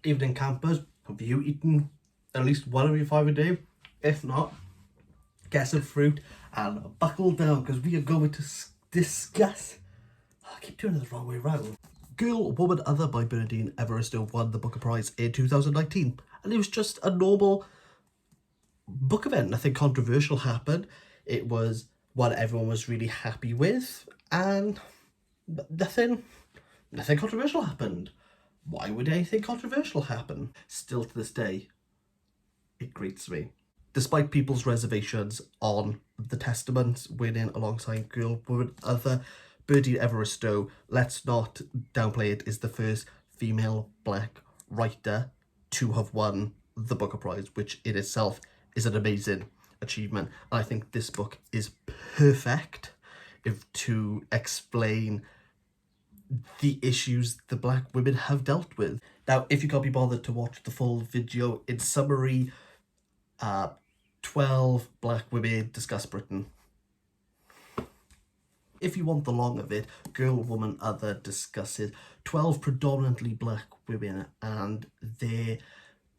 evening campers, have you eaten at least one of your 5 a day? If not, get some fruit and buckle down because we are going to discuss. I keep doing it the wrong way around. Girl, Woman, Other by Bernardine Evaristo won the Booker Prize in 2019, and it was just a normal book event. Nothing controversial happened. It was one everyone was really happy with, and nothing controversial happened. Why would anything controversial happen? Still to this day, it grates me. Despite people's reservations on The Testament winning alongside Girl, Woman, Other, Bernardine Evaristo, let's not downplay it, is the first female black writer to have won the Booker Prize, which in itself is an amazing achievement. And I think this book is perfect to explain the issues the black women have dealt with. Now, if you can't be bothered to watch the full video, in summary, 12 black women discuss Britain. If you want the long of it, Girl, Woman, Other discusses 12 predominantly black women and their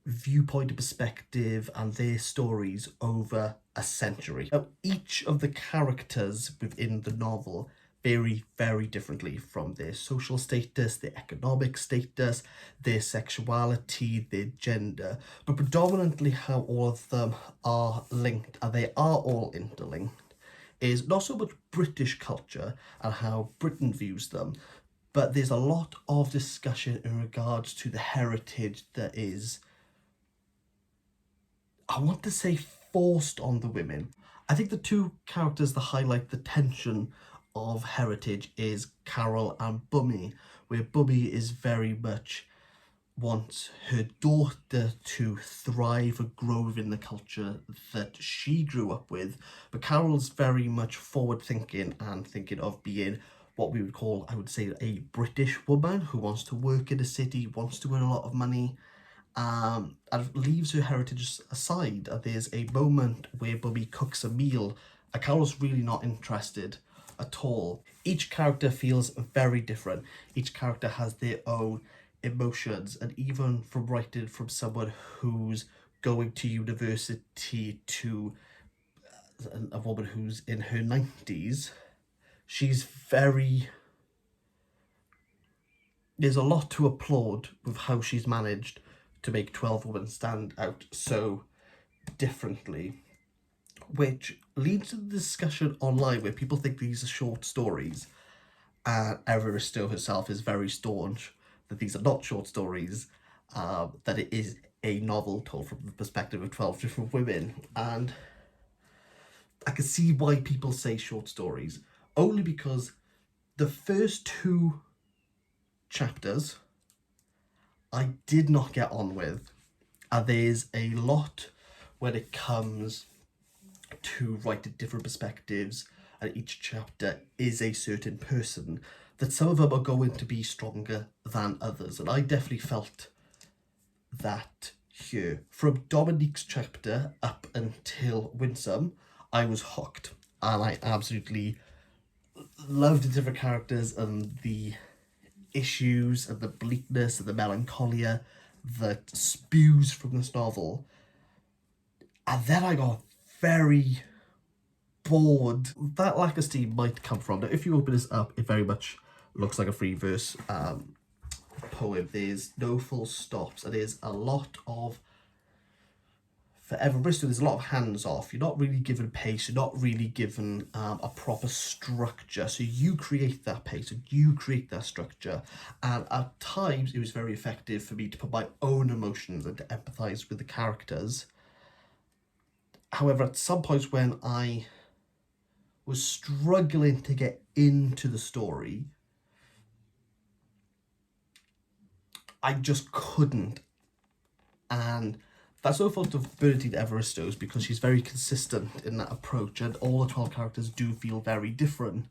viewpoint and perspective and their stories over a century. Now, each of the characters within the novel vary very differently from their social status, their economic status, their sexuality, their gender, but predominantly how all of them are linked, and they are all interlinked, is not so much British culture and how Britain views them, but there's a lot of discussion in regards to the heritage that is, I want to say, forced on the women. I think the two characters that highlight the tension of heritage is Carol and Bummy, where Bummy is very much wants her daughter to thrive and grow within the culture that she grew up with, but Carol's very much forward thinking and thinking of being what we would call, I would say, a British woman who wants to work in a city, wants to earn a lot of money, and leaves her heritage aside. And there's a moment where Bummy cooks a meal and Carol's really not interested at all. Each character feels very different. Each character has their own emotions, and even from writing from someone who's going to university to a woman who's in her 90s, there's a lot to applaud with how she's managed to make 12 women stand out so differently, which leads to the discussion online where people think these are short stories, and Evaristo herself is very staunch that these are not short stories, that it is a novel told from the perspective of 12 different women. And I can see why people say short stories, only because the first 2 chapters I did not get on with, and there's a lot when it comes to writing different perspectives, and each chapter is a certain person, that some of them are going to be stronger than others, and I definitely felt that here. From Dominique's chapter up until Winsome, I was hooked, and I absolutely loved the different characters and the issues and the bleakness and the melancholia that spews from this novel. And then I got very bored. That lack of steam might come from, now if you open this up, it very much looks like a free verse poem. There's no full stops, and there's a lot of, for Evaristo, there's a lot of hands off. You're not really given pace, you're not really given a proper structure, so you create that pace and you create that structure, and at times it was very effective for me to put my own emotions and to empathize with the characters. However, at some points when I was struggling to get into the story, I just couldn't. And that's no fault of Bernadine Evaristo's, because she's very consistent in that approach, and all the 12 characters do feel very different.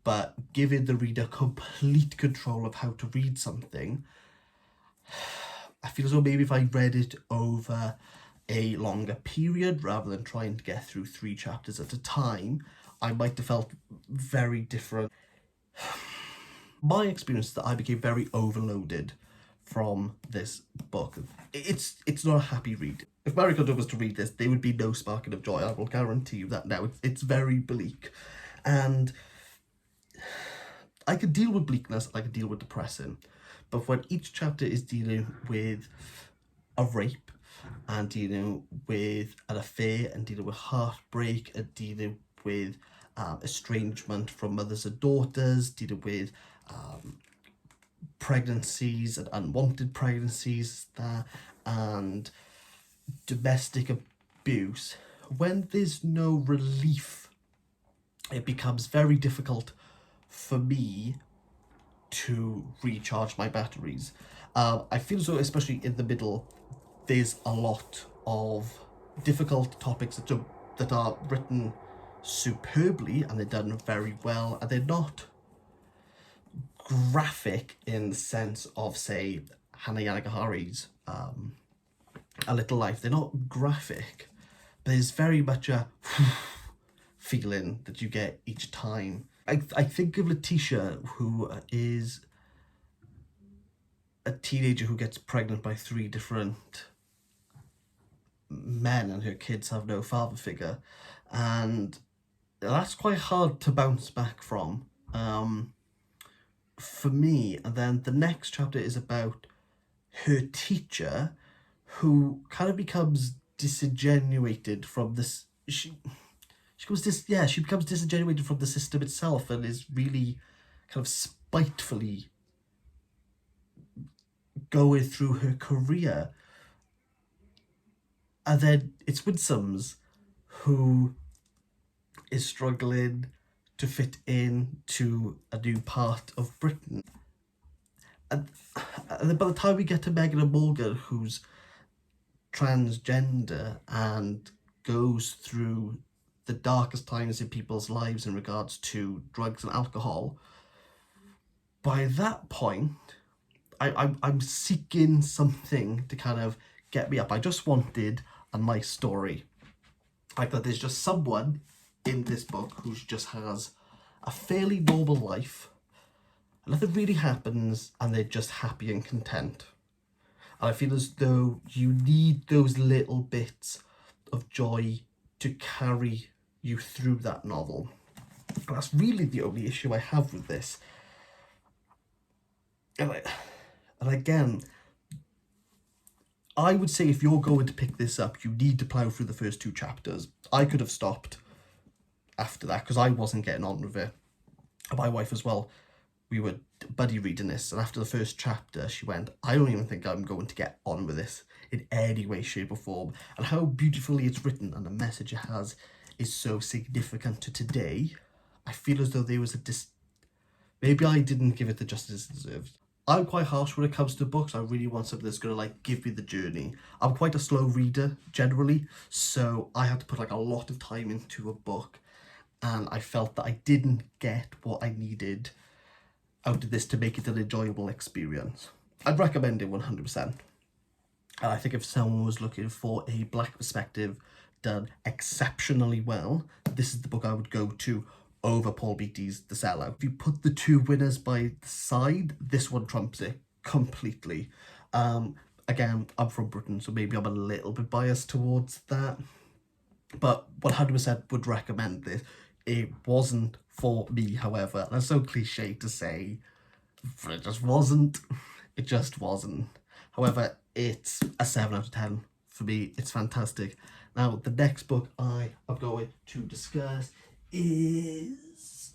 But giving the reader complete control of how to read something, I feel as though maybe if I read it over a longer period rather than trying to get through 3 chapters at a time, I might have felt very different. My experience is that I became very overloaded from this book. It's not a happy read. If Mary Kondo was to read this, there would be no sparking of joy. I will guarantee you that now. It's very bleak. And I could deal with bleakness, I could deal with depressing. But when each chapter is dealing with a rape, and dealing with an affair, and dealing with heartbreak, and dealing with estrangement from mothers and daughters, dealing with pregnancies and unwanted pregnancies and domestic abuse, when there's no relief, it becomes very difficult for me to recharge my batteries. I feel as though, especially in the middle, there's a lot of difficult topics that are written superbly, and they're done very well, and they're not graphic in the sense of, say, Hanya Yanagihara's A Little Life. They're not graphic, but there's very much a feeling that you get each time. I think of Letitia, who is a teenager who gets pregnant by 3 different men, and her kids have no father figure, and that's quite hard to bounce back from for me. And then the next chapter is about her teacher, who kind of becomes disingenuated from this. She becomes disingenuated from the system itself, and is really kind of spitefully going through her career. And then it's Winsome's, who is struggling to fit in to a new part of Britain. And then by the time we get to Megan and Morgan, who's transgender and goes through the darkest times in people's lives in regards to drugs and alcohol, by that point, I'm seeking something to kind of get me up. I just wanted a nice story. Like that there's just someone in this book who just has a fairly normal life, nothing really happens, and they're just happy and content. And I feel as though you need those little bits of joy to carry you through that novel. And that's really the only issue I have with this. And again, I would say if you're going to pick this up, you need to plough through the first 2 chapters. I could have stopped after that because I wasn't getting on with it. My wife as well, we were buddy reading this, and after the first chapter she went, I don't even think I'm going to get on with this in any way, shape or form. And how beautifully it's written and the message it has is so significant to today. I feel as though there was maybe I didn't give it the justice it deserves. I'm quite harsh when it comes to books. I really want something that's going to like give me the journey. I'm quite a slow reader generally, so I had to put like a lot of time into a book, and I felt that I didn't get what I needed out of this to make it an enjoyable experience. I'd recommend it 100%. And I think if someone was looking for a black perspective done exceptionally well, this is the book I would go to over Paul Beatty's The Sellout. If you put the 2 winners by the side, this one trumps it completely. Again, I'm from Britain, so maybe I'm a little bit biased towards that, but 100% would recommend this. It wasn't for me, however. That's so cliche to say, but it just wasn't. It just wasn't. However, it's a 7 out of 10 for me. It's fantastic. Now, the next book I am going to discuss is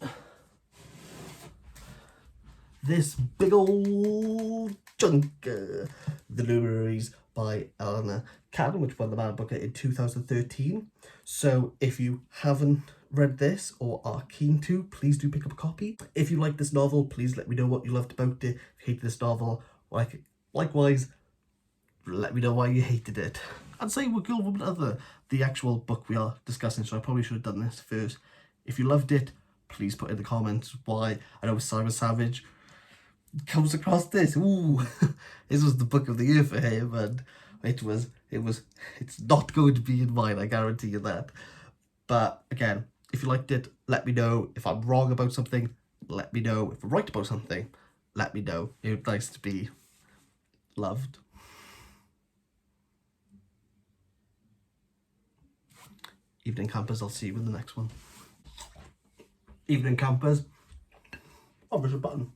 this big old chunk, The Luminaries by Eleanor Cannon, which won the Man Booker in 2013. So if you haven't read this or are keen to, please do pick up a copy. If you like this novel, please let me know what you loved about it. If you hated this novel, likewise, let me know why you hated it. And say we'll go with another, the actual book we are discussing, so I probably should have done this first. If you loved it, please put in the comments why. I know Simon Savage comes across this. Ooh, this was the book of the year for him, and it's not going to be in mine, I guarantee you that. But again, if you liked it, let me know. If I'm wrong about something, let me know. If I'm right about something, let me know. It would be nice to be loved. Evening campers, I'll see you in the next one. Evening campers, oh, there's a button.